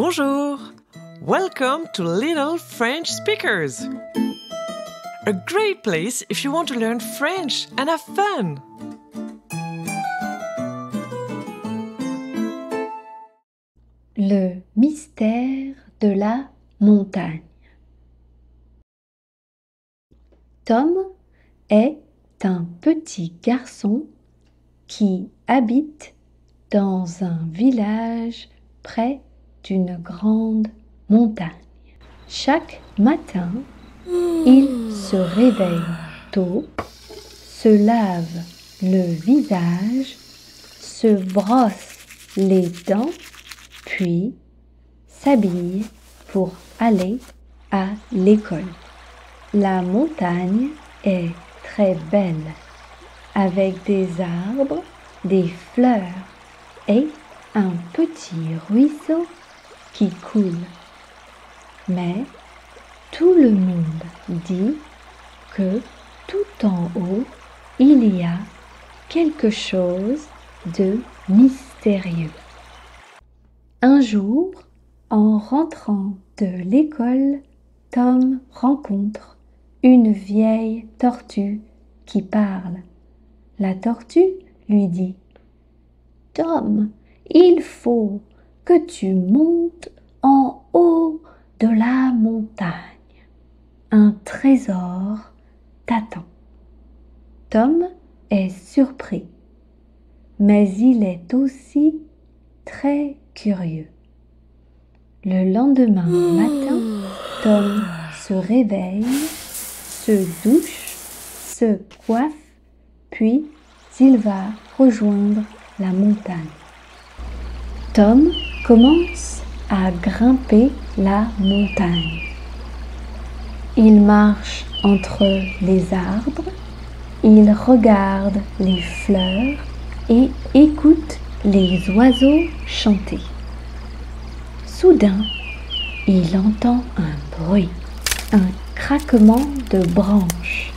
Bonjour! Welcome to Little French Speakers! A great place if you want to learn French and have fun! Le mystère de la montagne. Tom est un petit garçon qui habite dans un village près d'une grande montagne. Chaque matin, il se réveille tôt, se lave le visage, se brosse les dents, puis s'habille pour aller à l'école. La montagne est très belle, avec des arbres, des fleurs et un petit ruisseau qui coule. Mais tout le monde dit que tout en haut, il y a quelque chose de mystérieux. Un jour, en rentrant de l'école, Tom rencontre une vieille tortue qui parle. La tortue lui dit « Tom, il faut que tu montes en haut de la montagne. Un trésor t'attend. » Tom est surpris, mais il est aussi très curieux. Le lendemain matin, Tom se réveille, se douche, se coiffe, puis il va rejoindre la montagne. Tom commence à grimper la montagne. Il marche entre les arbres, il regarde les fleurs et écoute les oiseaux chanter. Soudain, il entend un bruit, un craquement de branches.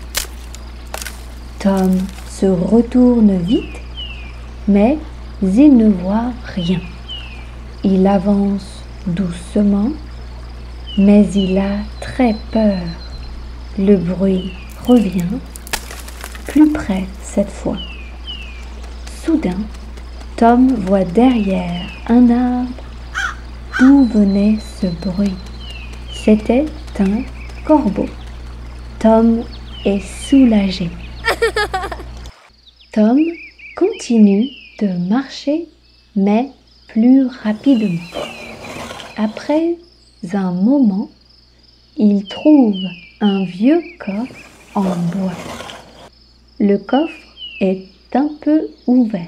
Tom se retourne vite, mais il ne voit rien. Il avance doucement, mais il a très peur. Le bruit revient, plus près cette fois. Soudain, Tom voit derrière un arbre d'où venait ce bruit. C'était un corbeau. Tom est soulagé. Tom continue de marcher, mais plus rapidement. Après un moment, il trouve un vieux coffre en bois. Le coffre est un peu ouvert.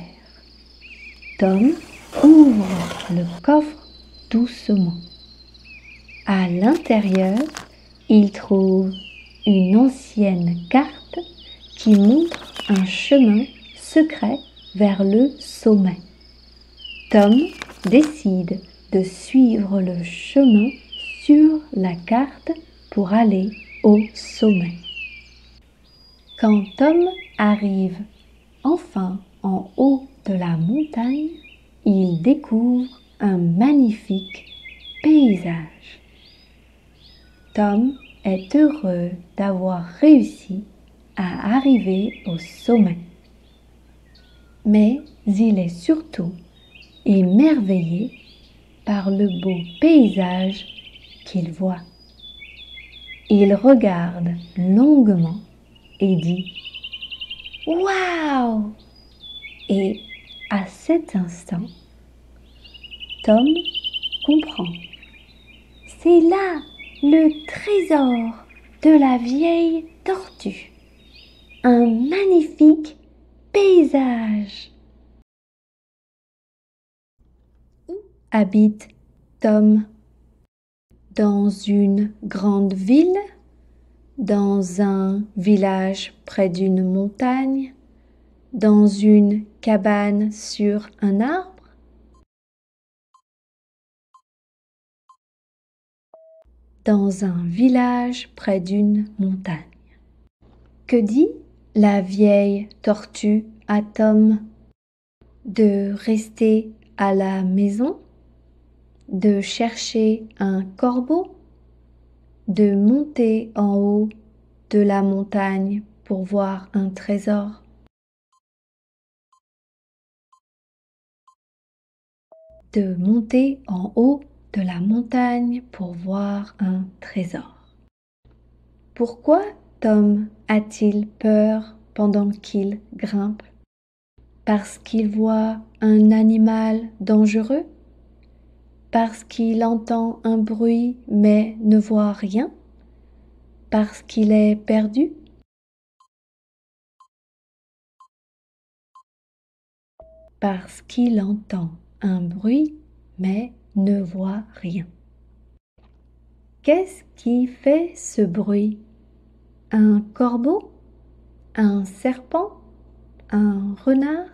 Tom ouvre le coffre doucement. À l'intérieur, il trouve une ancienne carte qui montre un chemin secret vers le sommet. Tom décide de suivre le chemin sur la carte pour aller au sommet. Quand Tom arrive enfin en haut de la montagne, il découvre un magnifique paysage. Tom est heureux d'avoir réussi à arriver au sommet. Mais il est surtout émerveillé par le beau paysage qu'il voit. Il regarde longuement et dit « Waouh !» Et à cet instant, Tom comprend. C'est là le trésor de la vieille tortue. Un magnifique paysage. Où habite Tom? Dans une grande ville? Dans un village près d'une montagne? Dans une cabane sur un arbre? Dans un village près d'une montagne. Que dit la vieille tortue à Tom? De rester à la maison? de chercher un corbeau, de monter en haut de la montagne pour voir un trésor. De monter en haut de la montagne pour voir un trésor. Pourquoi Tom a-t-il peur pendant qu'il grimpe? Parce qu'il voit un animal dangereux? Parce qu'il entend un bruit mais ne voit rien? Parce qu'il est perdu? Parce qu'il entend un bruit mais ne voit rien. Qu'est-ce qui fait ce bruit? Un corbeau? Un serpent? Un renard?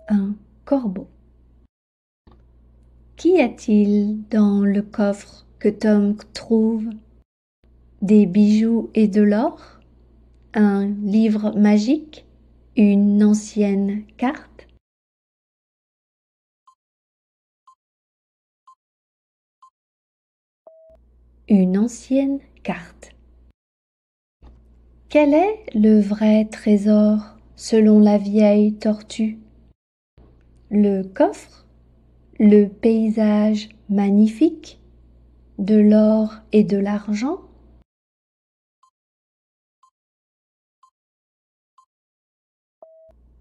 Un corbeau. Qu'y a-t-il dans le coffre que Tom trouve? Des bijoux et de l'or? Un livre magique? Une ancienne carte? Une ancienne carte. Quel est le vrai trésor selon la vieille tortue? Le coffre? Le paysage magnifique? De l'or et de l'argent?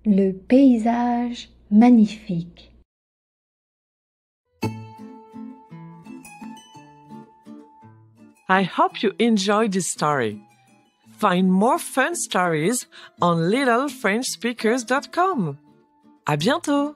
Le paysage magnifique. I hope you enjoyed this story. Find more fun stories on littlefrenchspeakers.com. À bientôt!